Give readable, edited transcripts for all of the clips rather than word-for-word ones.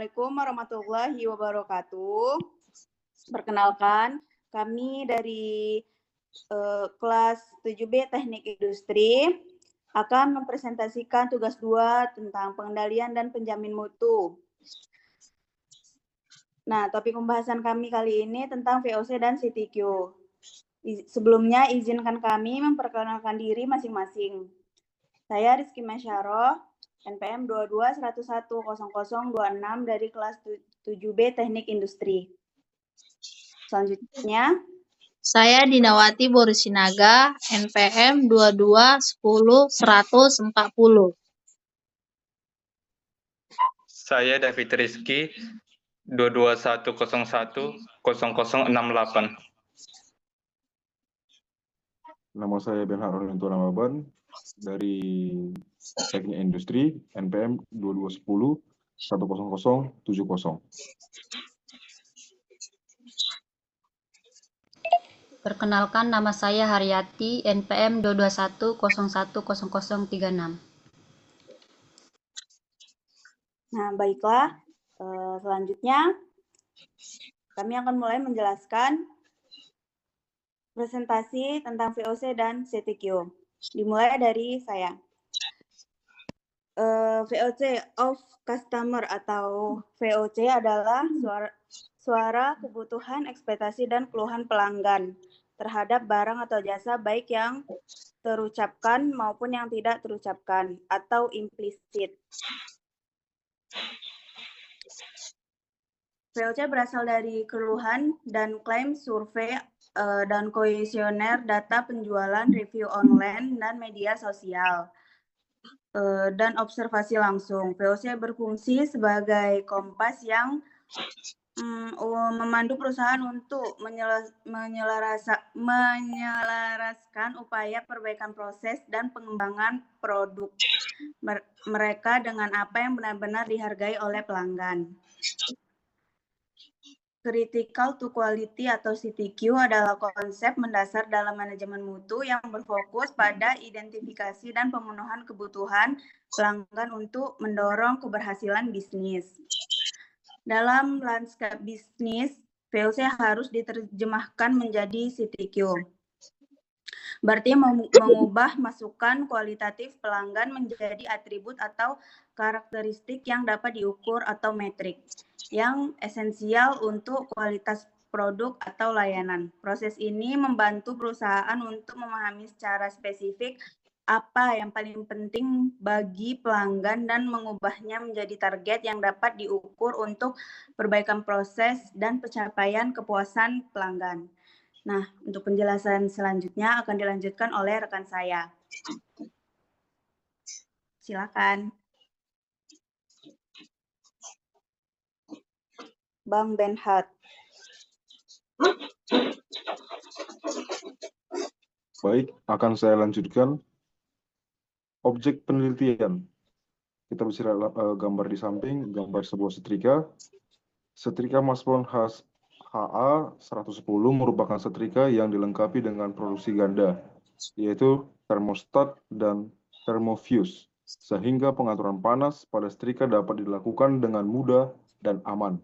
Assalamualaikum warahmatullahi wabarakatuh. Perkenalkan, kami dari kelas 7B Teknik Industri akan mempresentasikan tugas 2 tentang pengendalian dan penjamin mutu. Nah, topik pembahasan kami kali ini tentang VOC dan CTQ. Sebelumnya, izinkan kami memperkenalkan diri masing-masing. Saya Rizky Masyaroh, NPM 22110026 dari kelas 7B Teknik Industri. Selanjutnya, saya Dinawati Borisinaga, NPM 22101040. Saya David Rizky, 221010068. Nama saya Benhar Orlinto Ramaban dari Teknik Industri, NPM 22101070. Perkenalkan, nama saya Haryati, NPM 221010036. nah baiklah, selanjutnya kami akan mulai menjelaskan presentasi tentang VOC dan CTQ. Dimulai dari saya. VOC of Customer atau VOC adalah suara kebutuhan, ekspektasi, dan keluhan pelanggan terhadap barang atau jasa baik yang terucapkan maupun yang tidak terucapkan atau implisit. VOC berasal dari keluhan dan klaim survei dan kuesioner data penjualan, review online, dan media sosial, dan observasi langsung. VOC berfungsi sebagai kompas yang memandu perusahaan untuk menyelaraskan upaya perbaikan proses dan pengembangan produk mereka dengan apa yang benar-benar dihargai oleh pelanggan. Critical to Quality atau CTQ adalah konsep mendasar dalam manajemen mutu yang berfokus pada identifikasi dan pemenuhan kebutuhan pelanggan untuk mendorong keberhasilan bisnis. Dalam lanskap bisnis, VOC harus diterjemahkan menjadi CTQ. Berarti mengubah masukan kualitatif pelanggan menjadi atribut atau karakteristik yang dapat diukur atau metrik yang esensial untuk kualitas produk atau layanan. Proses ini membantu perusahaan untuk memahami secara spesifik apa yang paling penting bagi pelanggan dan mengubahnya menjadi target yang dapat diukur untuk perbaikan proses dan pencapaian kepuasan pelanggan. Nah, untuk penjelasan selanjutnya akan dilanjutkan oleh rekan saya. Silakan. Bang Benhard. Baik, akan saya lanjutkan. Objek penelitian. Kita bisa lihat gambar di samping, gambar sebuah setrika. Setrika Maspon HA 110 merupakan setrika yang dilengkapi dengan produksi ganda, yaitu termostat dan thermofuse, sehingga pengaturan panas pada setrika dapat dilakukan dengan mudah dan aman.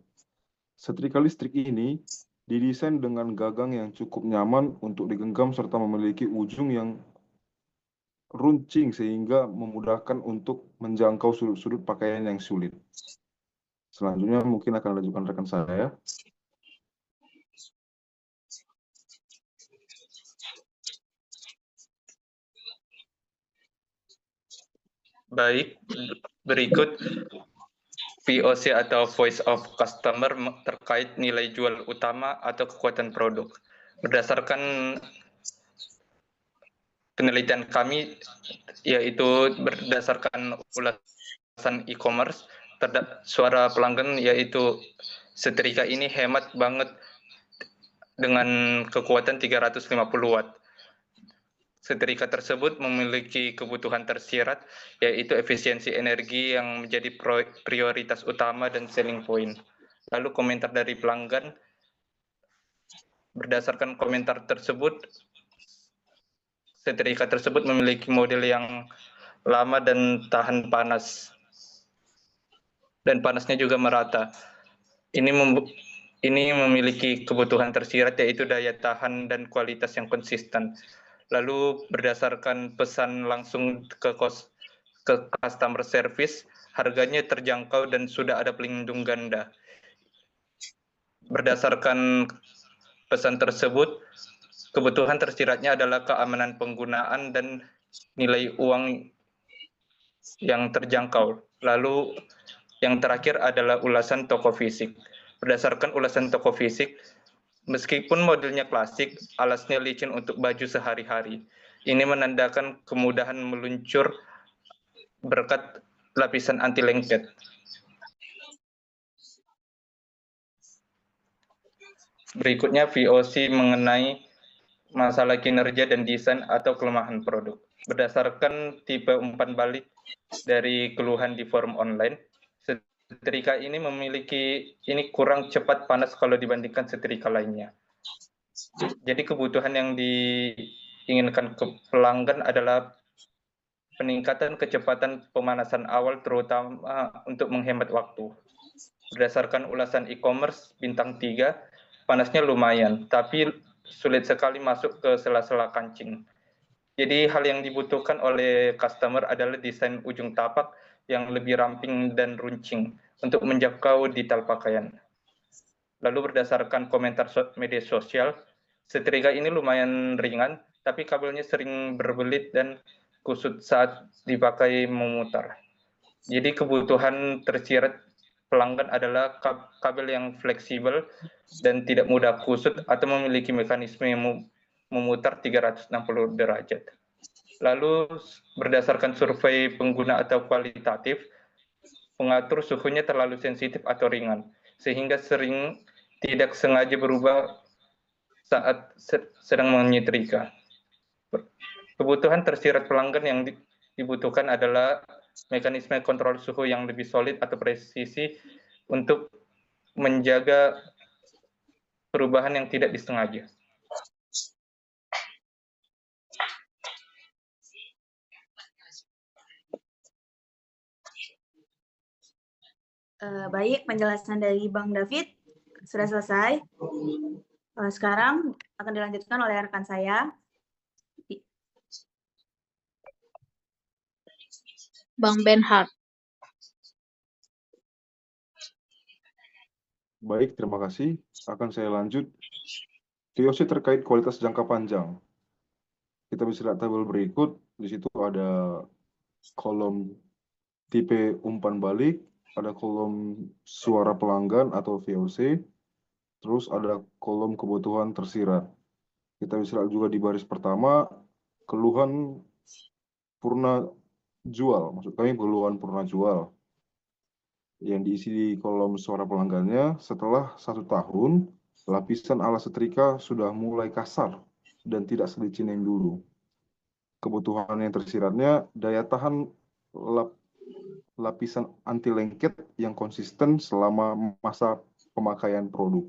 Setrika listrik ini didesain dengan gagang yang cukup nyaman untuk digenggam serta memiliki ujung yang runcing sehingga memudahkan untuk menjangkau sudut-sudut pakaian yang sulit. Selanjutnya mungkin akan dilanjutkan rekan saya. Baik, berikut VOC atau Voice of Customer terkait nilai jual utama atau kekuatan produk. Berdasarkan penelitian kami, yaitu berdasarkan ulasan e-commerce, suara pelanggan yaitu setrika ini hemat banget dengan kekuatan 350 watt. Setrika tersebut memiliki kebutuhan tersirat, yaitu efisiensi energi yang menjadi prioritas utama dan selling point. Lalu komentar dari pelanggan, berdasarkan komentar tersebut, setrika tersebut memiliki model yang lama dan tahan panas. dan panasnya juga merata. Ini memiliki kebutuhan tersirat yaitu daya tahan dan kualitas yang konsisten. Lalu berdasarkan pesan langsung ke customer service, harganya terjangkau dan sudah ada pelindung ganda. Berdasarkan pesan tersebut, kebutuhan tersiratnya adalah keamanan penggunaan dan nilai uang yang terjangkau. Lalu yang terakhir adalah ulasan toko fisik. Berdasarkan ulasan toko fisik, meskipun modelnya klasik, alasnya licin untuk baju sehari-hari. Ini menandakan kemudahan meluncur berkat lapisan anti lengket. Berikutnya VOC mengenai masalah kinerja dan desain atau kelemahan produk. Berdasarkan tipe umpan balik dari keluhan di forum online, setrika ini kurang cepat panas kalau dibandingkan setrika lainnya. Jadi kebutuhan yang diinginkan ke pelanggan adalah peningkatan kecepatan pemanasan awal terutama untuk menghemat waktu. Berdasarkan ulasan e-commerce bintang 3, panasnya lumayan, tapi sulit sekali masuk ke sela-sela kancing. Jadi hal yang dibutuhkan oleh customer adalah desain ujung tapak yang lebih ramping dan runcing untuk menjangkau detail pakaian. Lalu berdasarkan komentar media sosial, setrika ini lumayan ringan, tapi kabelnya sering berbelit dan kusut saat dipakai memutar. Jadi kebutuhan tersirat pelanggan adalah kabel yang fleksibel dan tidak mudah kusut atau memiliki mekanisme yang memutar 360 derajat. Lalu berdasarkan survei pengguna atau kualitatif, pengatur suhunya terlalu sensitif atau ringan, sehingga sering tidak sengaja berubah saat sedang menyetrika. Kebutuhan tersirat pelanggan yang dibutuhkan adalah mekanisme kontrol suhu yang lebih solid atau presisi untuk menjaga perubahan yang tidak disengaja. Baik, penjelasan dari Bang David sudah selesai. Sekarang akan dilanjutkan oleh rekan saya. Bang Benhard. Baik, terima kasih. Akan saya lanjut. VOC terkait kualitas jangka panjang. Kita bisa lihat tabel berikut. Di situ ada kolom tipe umpan balik, ada kolom suara pelanggan atau VOC, terus ada kolom kebutuhan tersirat. Kita bisa lihat juga di baris pertama, keluhan purna jual, maksud kami keluhan purna jual, yang diisi di kolom suara pelanggannya. Setelah 1 tahun, lapisan alas setrika sudah mulai kasar dan tidak selicin yang dulu. Kebutuhan yang tersiratnya, daya tahan lapisan anti lengket yang konsisten selama masa pemakaian produk.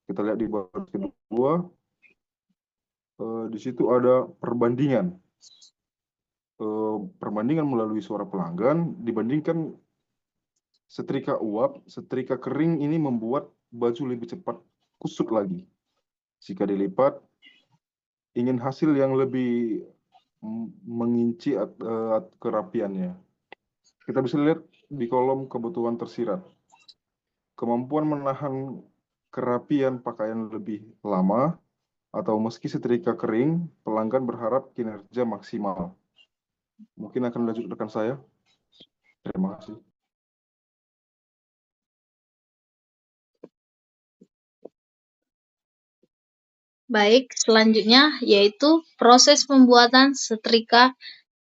Kita lihat di baris kedua, di situ ada perbandingan. Perbandingan melalui suara pelanggan dibandingkan setrika uap, setrika kering ini membuat baju lebih cepat kusut lagi. Jika dilipat, ingin hasil yang lebih menginci kerapiannya. Kita bisa lihat di kolom kebutuhan tersirat. Kemampuan menahan kerapian pakaian lebih lama, atau meski setrika kering, pelanggan berharap kinerja maksimal. Mungkin akan lanjut rekan saya. Terima kasih. Baik, selanjutnya yaitu proses pembuatan setrika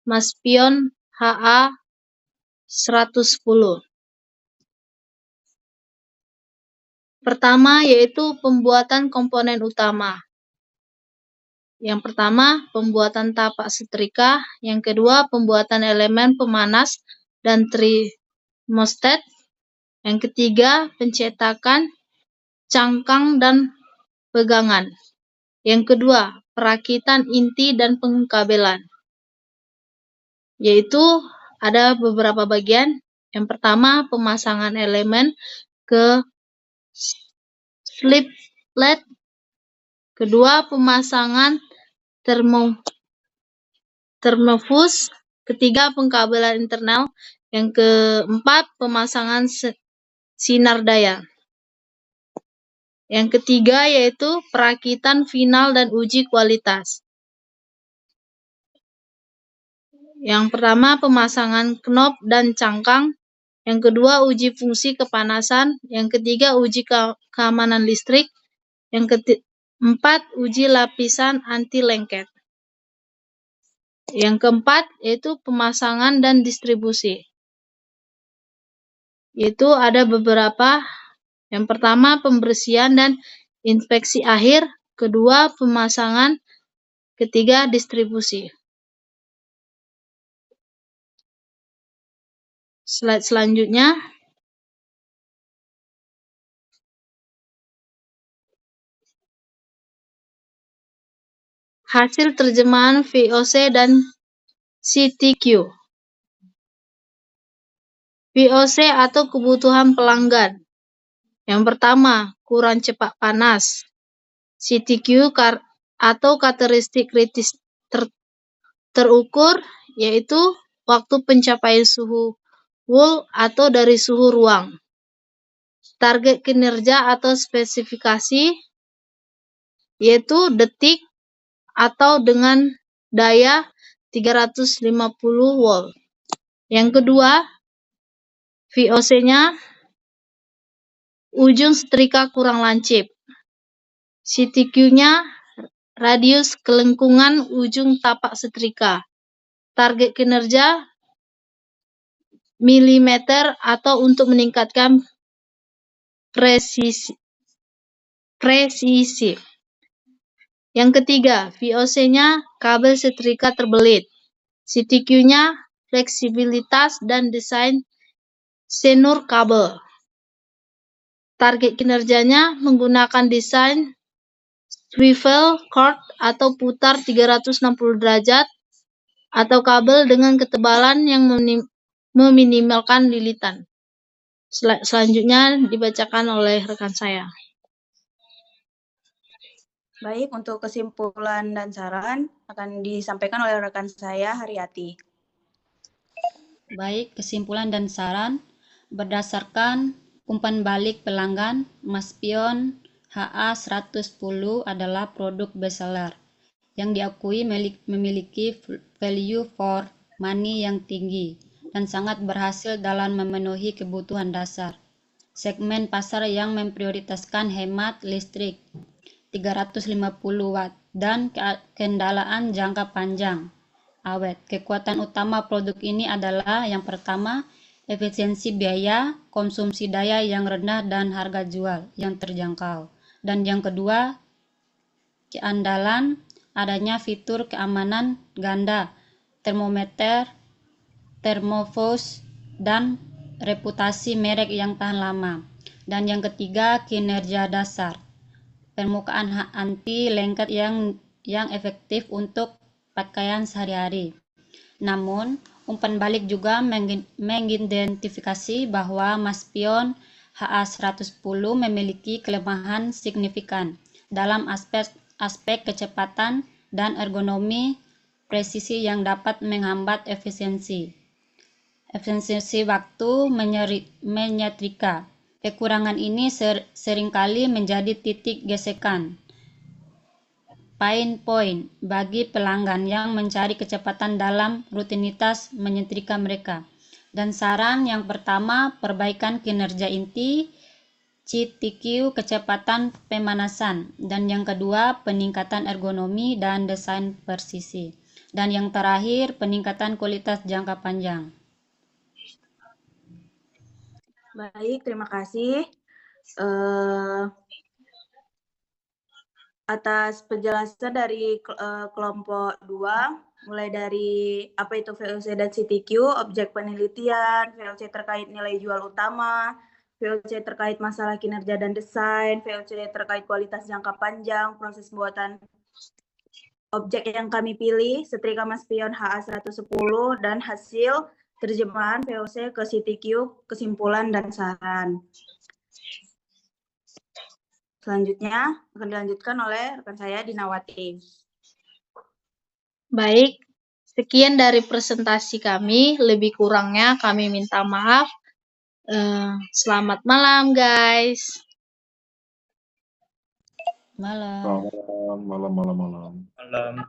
Maspion HA 110. Pertama yaitu pembuatan komponen utama. Yang pertama, pembuatan tapak setrika. Yang kedua, pembuatan elemen pemanas dan thermostat. Yang ketiga, pencetakan cangkang dan pegangan. Yang kedua, perakitan inti dan pengkabelan. Yaitu ada beberapa bagian. Yang pertama, pemasangan elemen ke sliplet. Kedua, pemasangan termofus. Ketiga, pengkabelan internal. Yang keempat, pemasangan sinar daya. Yang ketiga yaitu perakitan final dan uji kualitas. Yang pertama, pemasangan knop dan cangkang. Yang kedua, uji fungsi kepanasan. Yang ketiga, uji keamanan listrik. Yang keempat, uji lapisan anti lengket. Yang keempat, yaitu pemasangan dan distribusi. Yaitu ada beberapa. Yang pertama, pembersihan dan inspeksi akhir. Kedua, pemasangan. Ketiga, distribusi. Slide selanjutnya. Hasil terjemahan VOC dan CTQ. VOC atau kebutuhan pelanggan. Yang pertama, kurang cepat panas. CTQ atau karakteristik kritis terukur, yaitu waktu pencapaian suhu wool atau dari suhu ruang. Target kinerja atau spesifikasi, yaitu detik atau dengan daya 350 volt. Yang kedua, VOC-nya ujung setrika kurang lancip. CTQ-nya radius kelengkungan ujung tapak setrika. Target kinerja milimeter atau untuk meningkatkan presisi. Yang ketiga, VOC-nya kabel setrika terbelit. CTQ-nya fleksibilitas dan desain senur kabel. Target kinerjanya menggunakan desain swivel cord atau putar 360 derajat atau kabel dengan ketebalan yang meminimalkan lilitan. Selanjutnya dibacakan oleh rekan saya. Baik, untuk kesimpulan dan saran akan disampaikan oleh rekan saya, Haryati. Baik, kesimpulan dan saran berdasarkan umpan balik pelanggan, Maspion HA110 adalah produk bestseller yang diakui memiliki value for money yang tinggi dan sangat berhasil dalam memenuhi kebutuhan dasar. Segmen pasar yang memprioritaskan hemat listrik 350 watt dan kendalaan jangka panjang awet. Kekuatan utama produk ini adalah yang pertama, efisiensi biaya, konsumsi daya yang rendah dan harga jual yang terjangkau. Dan yang kedua, keandalan adanya fitur keamanan ganda, termometer, termofus, dan reputasi merek yang tahan lama. Dan yang ketiga, kinerja dasar, permukaan anti lengket yang efektif untuk pakaian sehari-hari. Namun, umpan balik juga mengidentifikasi bahwa Maspion HA110 memiliki kelemahan signifikan dalam aspek kecepatan dan ergonomi presisi yang dapat menghambat efisiensi waktu menyetrika. Kekurangan ini seringkali menjadi titik gesekan, pain point bagi pelanggan yang mencari kecepatan dalam rutinitas menyetrika mereka. Dan saran yang pertama, perbaikan kinerja inti, CTQ kecepatan pemanasan. Dan yang kedua, peningkatan ergonomi dan desain presisi. Dan yang terakhir, peningkatan kualitas jangka panjang. Baik, terima kasih. Atas penjelasan dari kelompok 2, mulai dari apa itu VOC dan CTQ, objek penelitian, VOC terkait nilai jual utama, VOC terkait masalah kinerja dan desain, VOC terkait kualitas jangka panjang, proses pembuatan objek yang kami pilih, setrika Maspion HA110, dan hasil terjemahan VOC ke CTQ, kesimpulan dan saran. Selanjutnya akan dilanjutkan oleh rekan saya Dinawati. Baik, sekian dari presentasi kami. Lebih kurangnya kami minta maaf. Selamat malam, guys. Malam. Malam. Malam.